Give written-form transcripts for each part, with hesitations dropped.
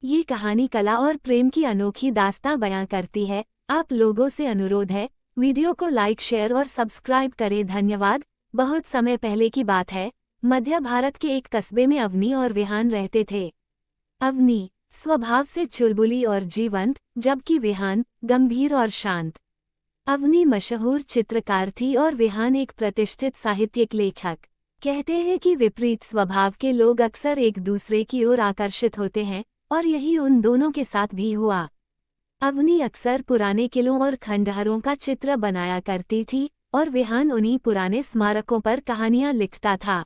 ये कहानी कला और प्रेम की अनोखी दास्तां बयां करती है। आप लोगों से अनुरोध है, वीडियो को लाइक, शेयर और सब्सक्राइब करें। धन्यवाद। बहुत समय पहले की बात है। मध्य भारत के एक कस्बे में अवनी और विहान रहते थे। अवनी स्वभाव से चुलबुली और जीवंत, जबकि विहान गंभीर और शांत। अवनी मशहूर चित्रकार थी और विहान एक प्रतिष्ठित साहित्यिक लेखक। कहते हैं कि विपरीत स्वभाव के लोग अक्सर एक दूसरे की ओर आकर्षित होते हैं, और यही उन दोनों के साथ भी हुआ। अवनी अक्सर पुराने किलों और खंडहरों का चित्र बनाया करती थी, और विहान उन्हीं पुराने स्मारकों पर कहानियां लिखता था।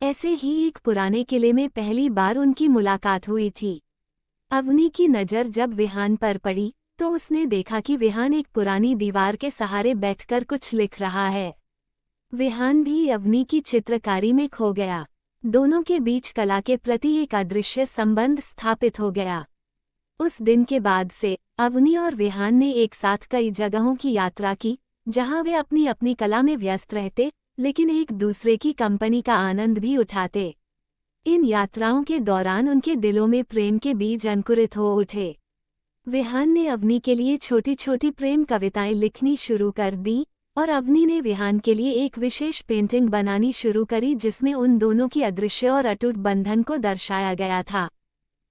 ऐसे ही एक पुराने किले में पहली बार उनकी मुलाकात हुई थी। अवनी की नज़र जब विहान पर पड़ी, तो उसने देखा कि विहान एक पुरानी दीवार के सहारे बैठकर कुछ लिख रहा है। विहान भी अवनी की चित्रकारी में खो गया। दोनों के बीच कला के प्रति एक अदृश्य संबंध स्थापित हो गया। उस दिन के बाद से अवनी और विहान ने एक साथ कई जगहों की यात्रा की, जहां वे अपनी अपनी कला में व्यस्त रहते, लेकिन एक दूसरे की कंपनी का आनंद भी उठाते। इन यात्राओं के दौरान उनके दिलों में प्रेम के बीज अंकुरित हो उठे। विहान ने अवनी के लिए छोटी छोटी प्रेम कविताएं लिखनी शुरू कर दी, और अवनी ने विहान के लिए एक विशेष पेंटिंग बनानी शुरू करी, जिसमें उन दोनों की अदृश्य और अटूट बंधन को दर्शाया गया था।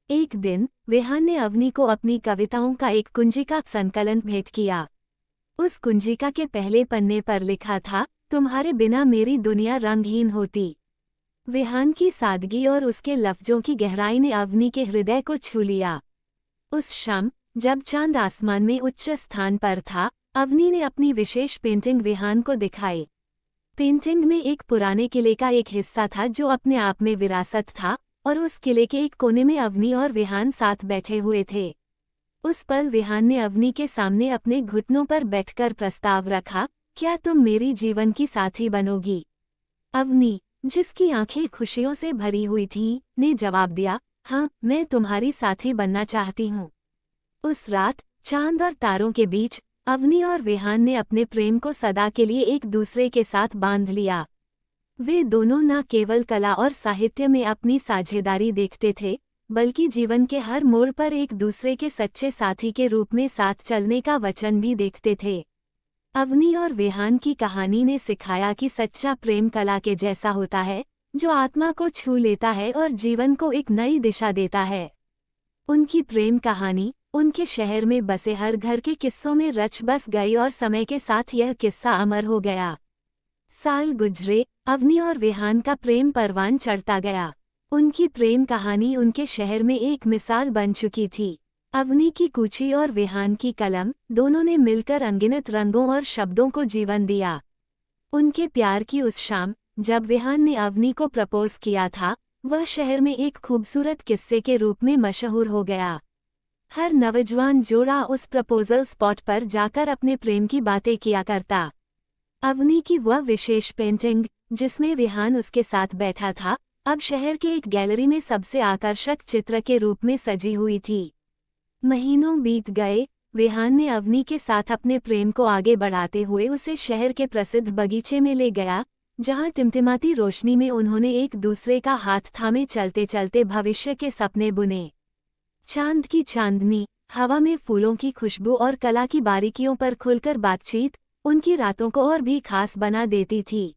एक दिन विहान ने अवनी को अपनी कविताओं का एक कुंजिका संकलन भेंट किया। उस कुंजिका के पहले पन्ने पर लिखा था, तुम्हारे बिना मेरी दुनिया रंगहीन होती। विहान की सादगी और उसके लफ्जों की गहराई ने अवनी के हृदय को छू लिया। उस शाम, जब चांद आसमान में उच्च स्थान पर था, अवनी ने अपनी विशेष पेंटिंग विहान को दिखाई। पेंटिंग में एक पुराने किले का एक हिस्सा था जो अपने आप में विरासत था, और उस किले के एक कोने में अवनी और विहान साथ बैठे हुए थे। उस पल विहान ने अवनी के सामने अपने घुटनों पर बैठकर प्रस्ताव रखा, क्या तुम मेरी जीवन की साथी बनोगी? अवनी, जिसकी आंखें खुशियों से भरी हुई थीं, ने जवाब दिया, हाँ, मैं तुम्हारी साथी बनना चाहती हूँ। उस रात चांद और तारों के बीच अवनी और विहान ने अपने प्रेम को सदा के लिए एक दूसरे के साथ बांध लिया। वे दोनों न केवल कला और साहित्य में अपनी साझेदारी देखते थे, बल्कि जीवन के हर मोड़ पर एक दूसरे के सच्चे साथी के रूप में साथ चलने का वचन भी देखते थे। अवनी और विहान की कहानी ने सिखाया कि सच्चा प्रेम कला के जैसा होता है, जो आत्मा को छू लेता है और जीवन को एक नई दिशा देता है। उनकी प्रेम कहानी उनके शहर में बसे हर घर के किस्सों में रच बस गई, और समय के साथ यह किस्सा अमर हो गया। साल गुजरे, अवनी और विहान का प्रेम परवान चढ़ता गया। उनकी प्रेम कहानी उनके शहर में एक मिसाल बन चुकी थी। अवनी की कूची और विहान की कलम, दोनों ने मिलकर अनगिनत रंगों और शब्दों को जीवन दिया। उनके प्यार की उस शाम, जब विहान ने अवनी को प्रपोज किया था, वह शहर में एक खूबसूरत किस्से के रूप में मशहूर हो गया। हर नौजवान जोड़ा उस प्रपोजल स्पॉट पर जाकर अपने प्रेम की बातें किया करता। अवनी की वह विशेष पेंटिंग, जिसमें विहान उसके साथ बैठा था, अब शहर के एक गैलरी में सबसे आकर्षक चित्र के रूप में सजी हुई थी। महीनों बीत गए, विहान ने अवनी के साथ अपने प्रेम को आगे बढ़ाते हुए उसे शहर के प्रसिद्ध बगीचे में ले गया, जहां टिमटिमाती रोशनी में उन्होंने एक दूसरे का हाथ थामे चलते चलते भविष्य के सपने बुने। चांद की चांदनी, हवा में फूलों की खुशबू और कला की बारीकियों पर खुलकर बातचीत उनकी रातों को और भी खास बना देती थी।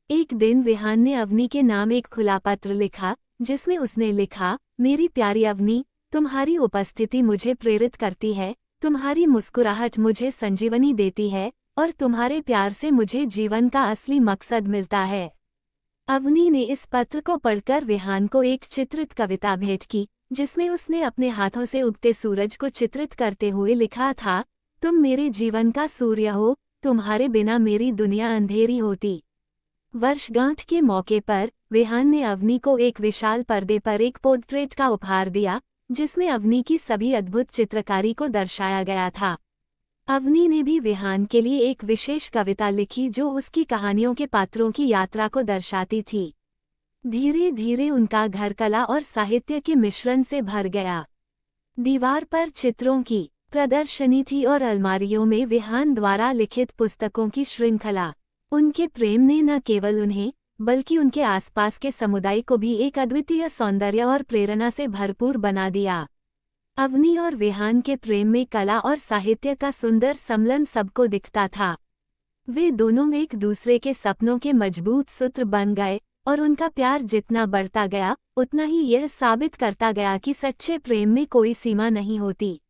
एक दिन विहान ने अवनी के नाम एक खुला पत्र लिखा, जिसमें उसने लिखा, मेरी प्यारी अवनी, तुम्हारी उपस्थिति मुझे प्रेरित करती है, तुम्हारी मुस्कुराहट मुझे संजीवनी देती है, और तुम्हारे प्यार से मुझे जीवन का असली मकसद मिलता है। अवनी ने इस पत्र को पढ़कर विहान को एक चित्रित कविता भेंट की, जिसमें उसने अपने हाथों से उगते सूरज को चित्रित करते हुए लिखा था, तुम मेरे जीवन का सूर्य हो, तुम्हारे बिना मेरी दुनिया अंधेरी होती। वर्षगांठ के मौके पर विहान ने अवनी को एक विशाल पर्दे पर एक पोर्ट्रेट का उपहार दिया, जिसमें अवनी की सभी अद्भुत चित्रकारी को दर्शाया गया था। अवनी ने भी विहान के लिए एक विशेष कविता लिखी, जो उसकी कहानियों के पात्रों की यात्रा को दर्शाती थी। धीरे धीरे उनका घर कला और साहित्य के मिश्रण से भर गया। दीवार पर चित्रों की प्रदर्शनी थी और अलमारियों में विहान द्वारा लिखित पुस्तकों की श्रृंखला। उनके प्रेम ने न केवल उन्हें, बल्कि उनके आसपास के समुदाय को भी एक अद्वितीय सौंदर्य और प्रेरणा से भरपूर बना दिया। अवनी और विहान के प्रेम में कला और साहित्य का सुंदर सम्मिलन सबको दिखता था। वे दोनों एक दूसरे के सपनों के मजबूत सूत्र बन गए और उनका प्यार जितना बढ़ता गया उतना ही यह साबित करता गया कि सच्चे प्रेम में कोई सीमा नहीं होती।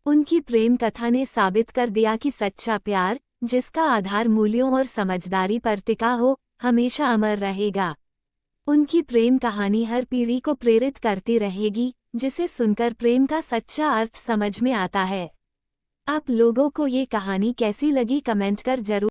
उनकी प्रेम कथा ने साबित कर दिया कि सच्चा प्यार, जिसका आधार मूल्यों और समझदारी पर टिका हो, हमेशा अमर रहेगा। उनकी प्रेम कहानी हर पीढ़ी को प्रेरित करती रहेगी, जिसे सुनकर प्रेम का सच्चा अर्थ समझ में आता है। आप लोगों को ये कहानी कैसी लगी कमेंट कर जरूर